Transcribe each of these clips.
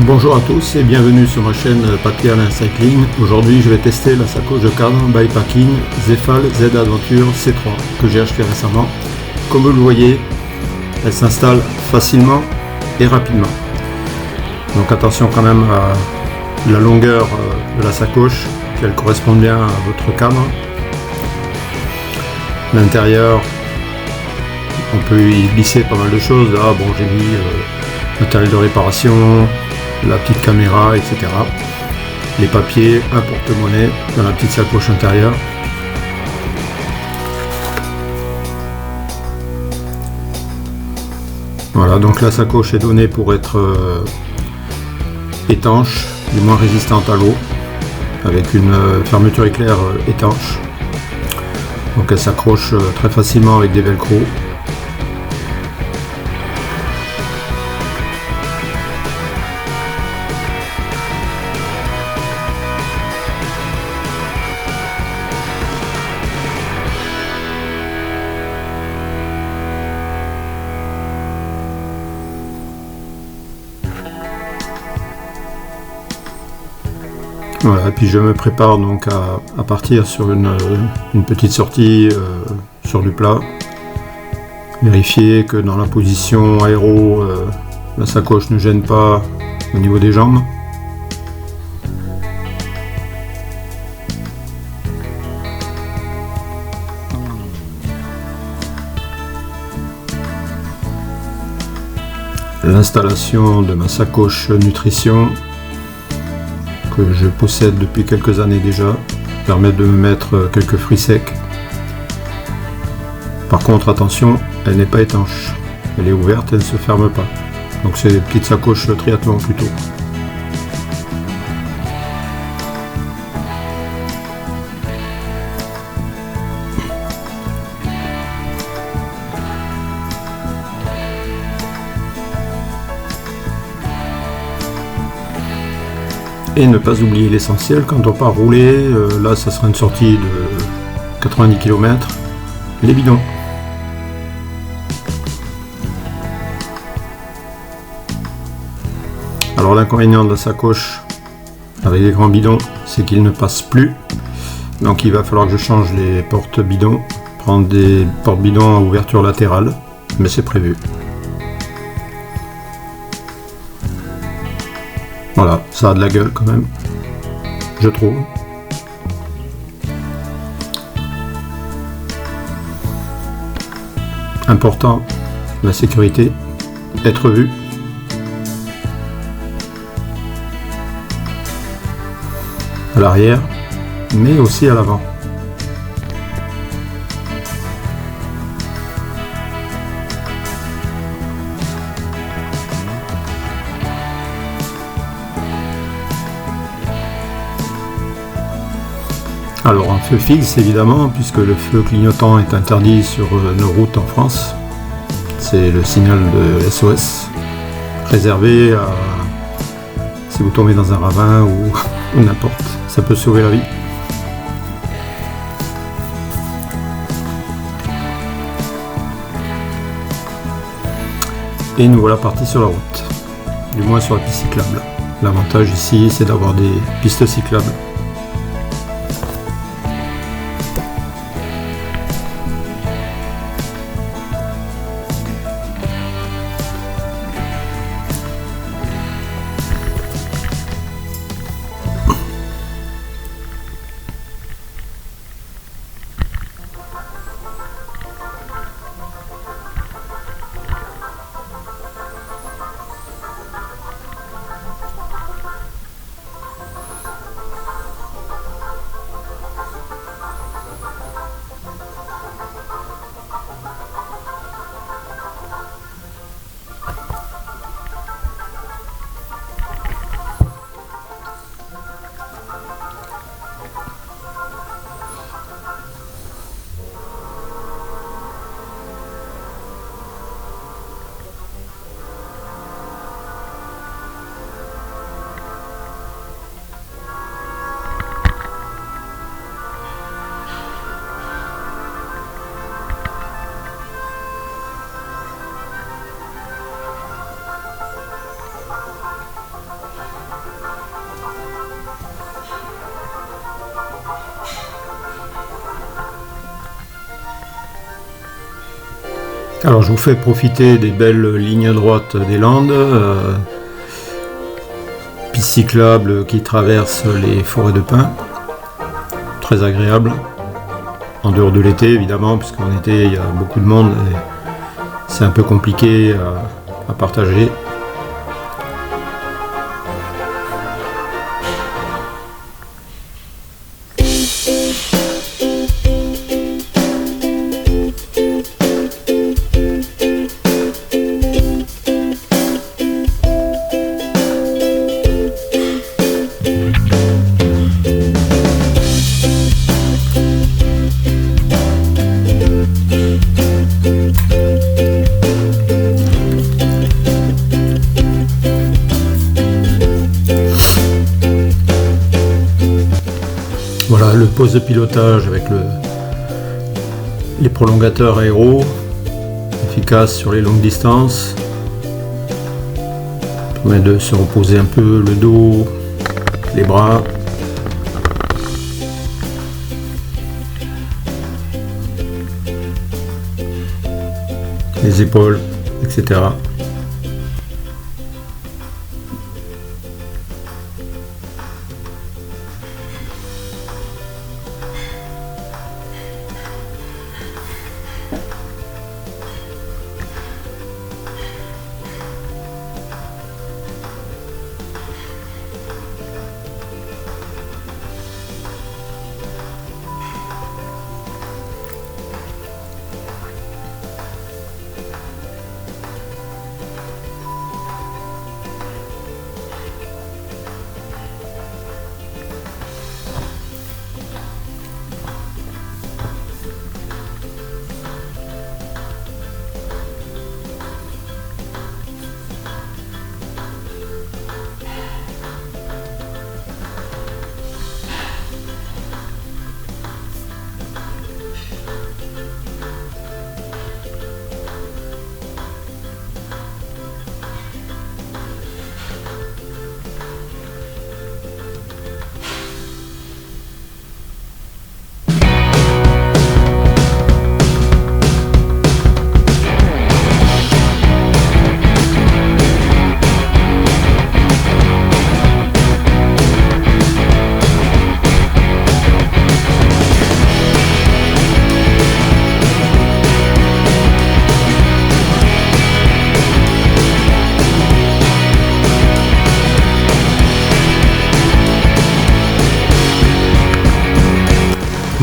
Bonjour à tous et bienvenue sur ma chaîne Papier Alain Cycling. Aujourd'hui je vais tester la sacoche de cadre Bikepacking Zefal Z Adventure C3 que j'ai acheté récemment. Comme vous le voyez, elle s'installe facilement et rapidement. Donc attention quand même à la longueur de la sacoche, qu'elle corresponde bien à votre cadre. L'intérieur, on peut y glisser pas mal de choses. Là bon, j'ai mis matériel de réparation, la petite caméra, etc. Les papiers, un porte-monnaie dans la petite sacoche intérieure. Voilà, donc la sacoche est donnée pour être étanche, du moins résistante à l'eau, avec une fermeture éclair étanche. Donc elle s'accroche très facilement avec des velcro. Voilà, et puis je me prépare donc à partir sur une petite sortie sur du plat. Vérifier que dans la position aéro, la sacoche ne gêne pas au niveau des jambes. L'installation de ma sacoche nutrition que je possède depuis quelques années déjà permet de me mettre quelques fruits secs. Par contre attention, elle n'est pas étanche, elle est ouverte, elle ne se ferme pas, donc c'est des petites sacoches triathlon plutôt. Et ne pas oublier l'essentiel quand on part rouler, là ça sera une sortie de 90 km, les bidons. Alors l'inconvénient de la sacoche avec les grands bidons, c'est qu'ils ne passent plus, donc il va falloir que je change les portes bidons, prendre des portes bidons à ouverture latérale, mais c'est prévu. Voilà, ça a de la gueule quand même, je trouve. Important, la sécurité, être vu. À l'arrière, mais aussi à l'avant. Alors un feu fixe évidemment, puisque le feu clignotant est interdit sur nos routes en France. C'est le signal de SOS, réservé à si vous tombez dans un ravin ou n'importe, ça peut sauver la vie. Et nous voilà partis sur la route, du moins sur la piste cyclable. L'avantage ici, c'est d'avoir des pistes cyclables. Alors je vous fais profiter des belles lignes droites des Landes, pistes cyclables qui traversent les forêts de pins, très agréable, en dehors de l'été évidemment, puisqu'en été il y a beaucoup de monde et c'est un peu compliqué à partager. Voilà le poste de pilotage avec les prolongateurs aéro, efficace sur les longues distances, permet de se reposer un peu le dos, les bras. Les épaules, etc.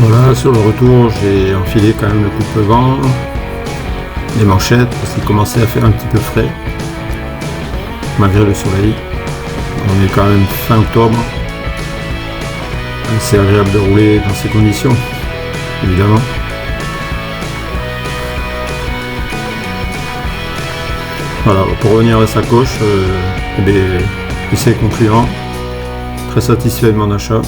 Voilà, sur le retour, j'ai enfilé quand même le coupe-vent, les manchettes, parce qu'il commençait à faire un petit peu frais, malgré le soleil. On est quand même fin octobre. C'est agréable de rouler dans ces conditions, évidemment. Voilà, pour revenir à la sacoche, essai concluant, très satisfait de mon achat.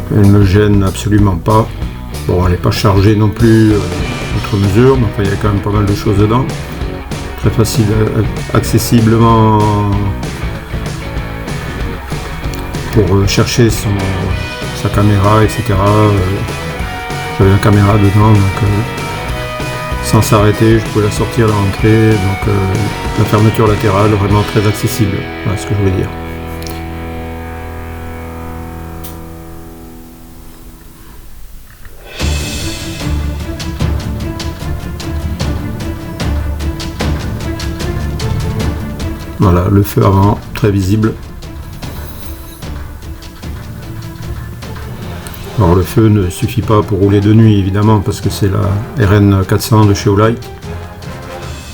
Elle ne me gêne absolument pas. Bon, elle n'est pas chargée non plus outre mesure, mais enfin, il y a quand même pas mal de choses dedans. Très facile, accessiblement pour chercher sa caméra, etc. J'avais la caméra dedans, donc sans s'arrêter, je pouvais la sortir, la rentrer. Donc la fermeture latérale, vraiment très accessible. Voilà ce que je voulais dire. Voilà, le feu avant, très visible. Alors le feu ne suffit pas pour rouler de nuit évidemment, parce que c'est la RN 400 de chez Olight.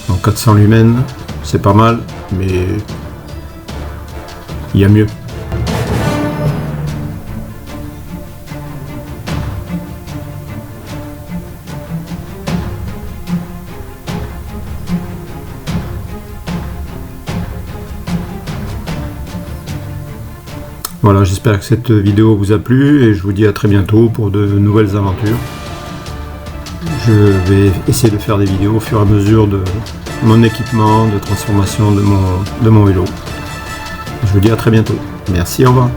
Donc 400 lumens, c'est pas mal, mais il y a mieux. Voilà, j'espère que cette vidéo vous a plu et je vous dis à très bientôt pour de nouvelles aventures. Je vais essayer de faire des vidéos au fur et à mesure de mon équipement, de transformation de mon vélo. Je vous dis à très bientôt. Merci, au revoir.